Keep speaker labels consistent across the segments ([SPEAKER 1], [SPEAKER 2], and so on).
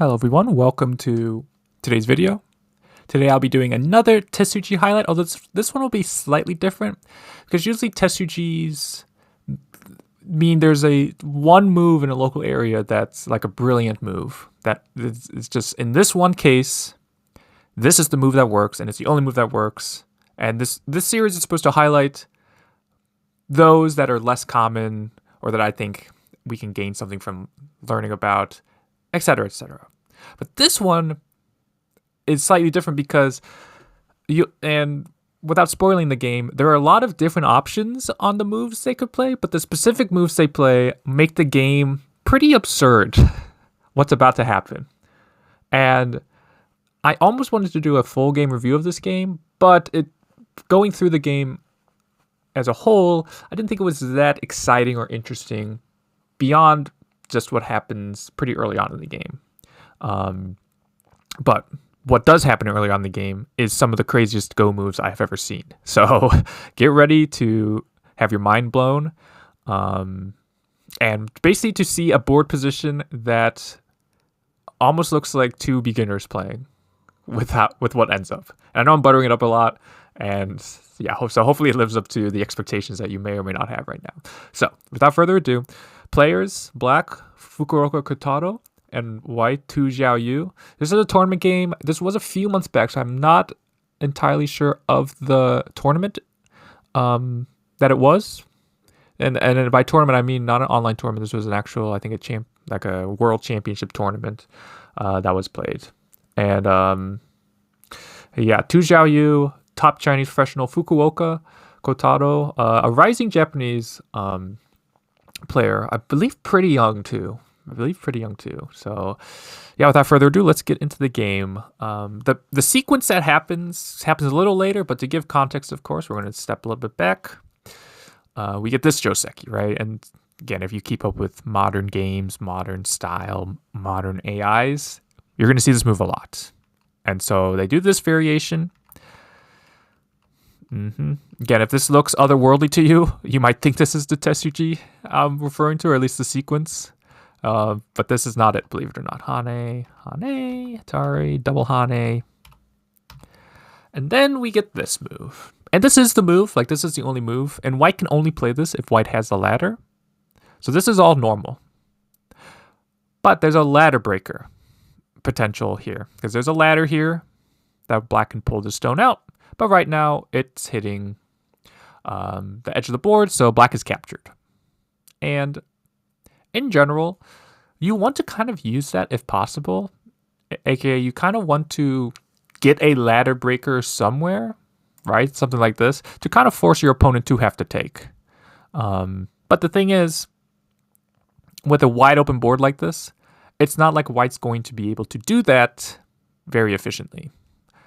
[SPEAKER 1] Hello everyone, welcome to today's video. Today I'll be doing another Tesuji highlight, although this one will be slightly different because usually Tesujis mean there's one move in a local area that's like a brilliant move. That it's just in this one case, this is the move that works and it's the only move that works. And this series is supposed to highlight those that are less common or that I think we can gain something from learning about, etc., etc. But this one is slightly different because without spoiling the game, there are a lot of different options on the moves they could play, but the specific moves they play make the game pretty absurd what's about to happen. And I almost wanted to do a full game review of this game, but going through the game as a whole, I didn't think it was that exciting or interesting beyond just what happens pretty early on in the game. But what does happen early on in the game is some of the craziest Go moves I have ever seen. So get ready to have your mind blown, and basically to see a board position that almost looks like two beginners playing with what ends up. And I know I'm buttering it up a lot, and yeah, so hopefully it lives up to the expectations that you may or may not have right now. So without further ado, players: black, Fukuoka Kotaro, and white, Tu Xiaoyu. This is a tournament game. This was a few months back, so I'm not entirely sure of the tournament that it was. And by tournament, I mean not an online tournament. This was an actual, I think, a world championship tournament that was played. And yeah, Tu Xiaoyu, top Chinese professional, Fukuoka Kotaro, a rising Japanese player, I believe pretty young too. So yeah, without further ado, let's get into the game. The sequence that happens a little later, but to give context, of course, we're going to step a little bit back. We get this Joseki, right? And again, if you keep up with modern games, modern style, modern AIs, you're going to see this move a lot. And so they do this variation. Again, if this looks otherworldly to you, you might think this is the Tesuji I'm referring to, or at least the sequence. But this is not it, believe it or not. Hane, Atari, double Hane. And then we get this move. And this is the move, like this is the only move. And white can only play this if white has the ladder. So this is all normal. But there's a ladder breaker potential here. Because there's a ladder here that black can pull the stone out. But right now it's hitting the edge of the board, so black is captured. And in general, you want to kind of use that if possible. AKA, you kind of want to get a ladder breaker somewhere, right? Something like this, to kind of force your opponent to have to take. But the thing is, with a wide open board like this, it's not like white's going to be able to do that very efficiently.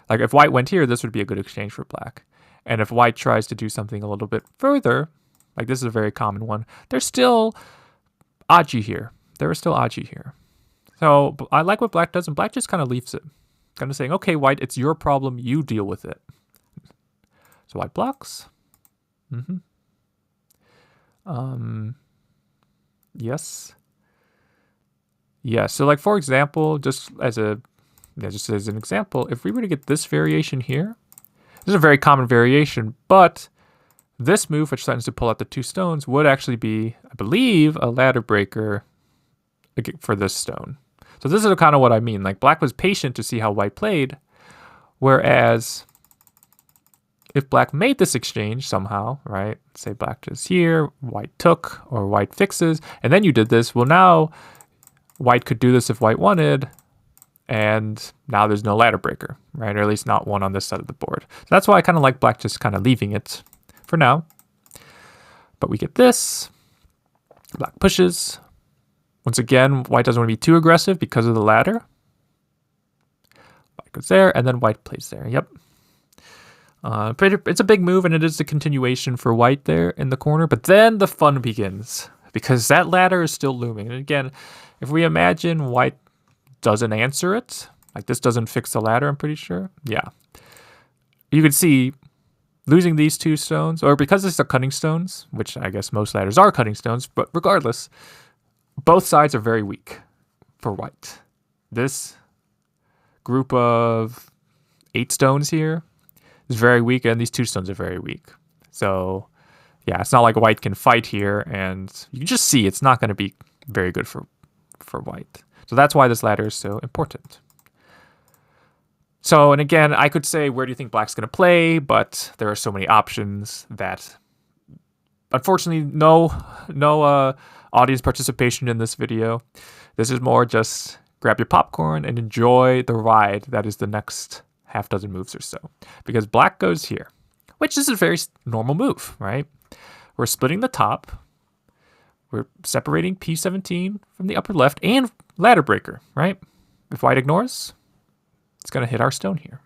[SPEAKER 1] Like if white went here, this would be a good exchange for black. And if white tries to do something a little bit further, like this is a very common one, there's still Aji here. There is still Aji here. So I like what black does, and black just kind of leaves it. Kind of saying, okay, white, it's your problem. You deal with it. So white blocks. Yes. Yeah, so like for example, just as an example, if we were to get this variation here, this is a very common variation, but this move, which threatens to pull out the two stones, would actually be, I believe, a ladder breaker for this stone. So this is kind of what I mean. Like black was patient to see how white played, whereas if black made this exchange somehow, right? Say black just here, white took, or white fixes, and then you did this. Well, now white could do this if white wanted, and now there's no ladder breaker, right? Or at least not one on this side of the board. So that's why I kind of like black just kind of leaving it for now. But we get this. Black pushes. Once again, white doesn't want to be too aggressive because of the ladder. White goes there, and then white plays there. Yep. It's a big move, and it is a continuation for white there in the corner. But then the fun begins, because that ladder is still looming. And again, if we imagine white doesn't answer it, like this doesn't fix the ladder, I'm pretty sure. Yeah. You could see losing these two stones, or because these are cutting stones, which I guess most ladders are cutting stones, but regardless, both sides are very weak for white. this group of 8 stones here is very weak, and these 2 stones are very weak. So yeah, it's not like white can fight here, and you can just see it's not going to be very good for white. So that's why this ladder is so important. So, and again, I could say, where do you think black's going to play? But there are so many options that, unfortunately, no audience participation in this video. This is more just grab your popcorn and enjoy the ride that is the next half dozen moves or so. Because black goes here, which is a very normal move, right? We're splitting the top. We're separating P17 from the upper left and ladder breaker, right? If white ignores, it's going to hit our stone here.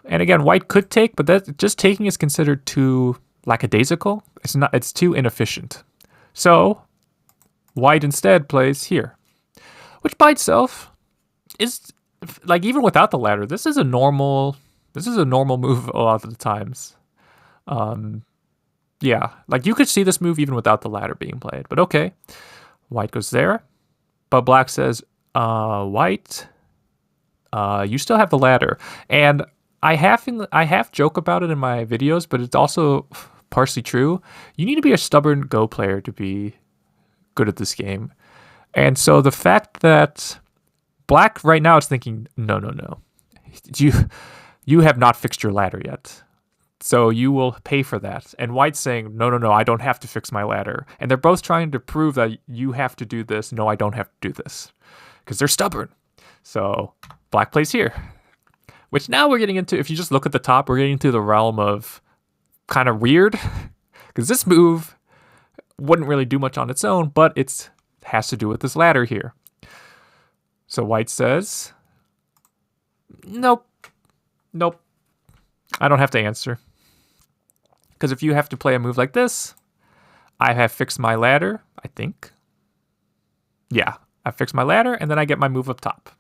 [SPEAKER 1] And again, white could take, but that just taking is considered too lackadaisical. It's too inefficient. So white instead plays here, which by itself is, like, even without the ladder, this is a normal move a lot of the times. Yeah, like you could see this move even without the ladder being played, but okay. White goes there, but black says, white, you still have the ladder. And I half joke about it in my videos, but it's also partially true. You need to be a stubborn Go player to be good at this game. And so the fact that black right now is thinking, no, you have not fixed your ladder yet. So you will pay for that. And white's saying, no, I don't have to fix my ladder. And they're both trying to prove that you have to do this. No, I don't have to do this. Because they're stubborn. So black plays here. Which now we're getting into, if you just look at the top, we're getting into the realm of kind of weird. Because this move wouldn't really do much on its own, but it has to do with this ladder here. So white says, nope. I don't have to answer. Because if you have to play a move like this, I have fixed my ladder, I think. Yeah, I fixed my ladder, and then I get my move up top.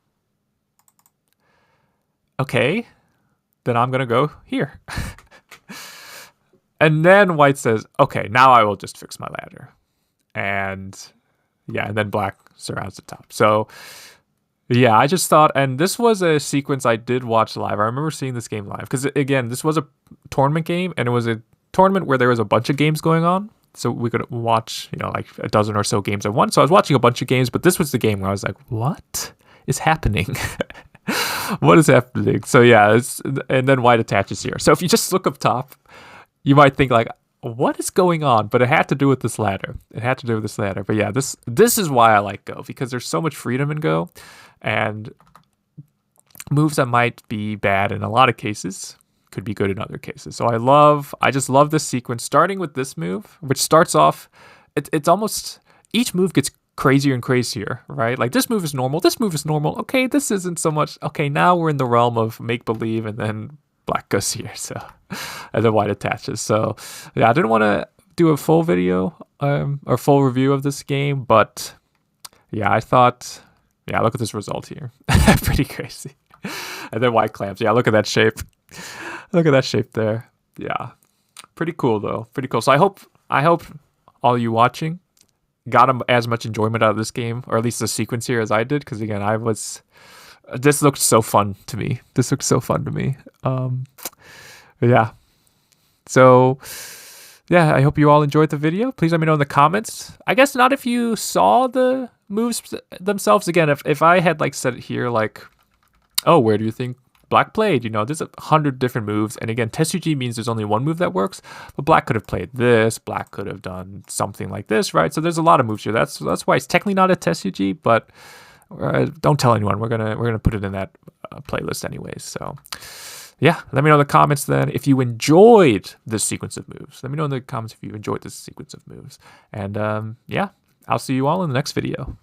[SPEAKER 1] Okay, then I'm going to go here. And then white says, okay, now I will just fix my ladder. And yeah, and then black surrounds the top. So yeah, I just thought, and this was a sequence I did watch live. I remember seeing this game live because, again, this was a tournament game, and it was a tournament where there was a bunch of games going on. So we could watch, like a dozen or so games at once. So I was watching a bunch of games, but this was the game where I was like, what is happening? What is happening? So yeah, and then white attaches here. So if you just look up top, you might think like, what is going on? But it had to do with this ladder. But yeah, this is why I like Go, because there's so much freedom in Go, and moves that might be bad in a lot of cases could be good in other cases. So I just love this sequence, starting with this move, which starts off, it's almost, each move gets crazier and crazier, right? Like this move is normal. Okay, this isn't so much. Okay, now we're in the realm of make-believe, and then black goes here, so, and then white attaches. So yeah, I didn't want to do a full video or full review of this game, but yeah, I thought, yeah, look at this result here. Pretty crazy. And then white clamps. Yeah, look at that shape. Look at that shape there. Yeah, pretty cool though. Pretty cool. So I hope all you watching got as much enjoyment out of this game, or at least the sequence here, as I did, because again, this looked so fun to me. Yeah. So yeah, I hope you all enjoyed the video. Please let me know in the comments. I guess not if you saw the moves themselves. Again, if I had like said it here, like, oh, where do you think black played? There's 100 different moves. And again, Tesuji means there's only one move that works, but black could have played this. Black could have done something like this, right? So there's a lot of moves here. That's why it's technically not a Tesuji, but don't tell anyone. We're gonna put it in that playlist anyways. So yeah, let me know in the comments then if you enjoyed this sequence of moves. Let me know in the comments if you enjoyed this sequence of moves. And yeah, I'll see you all in the next video.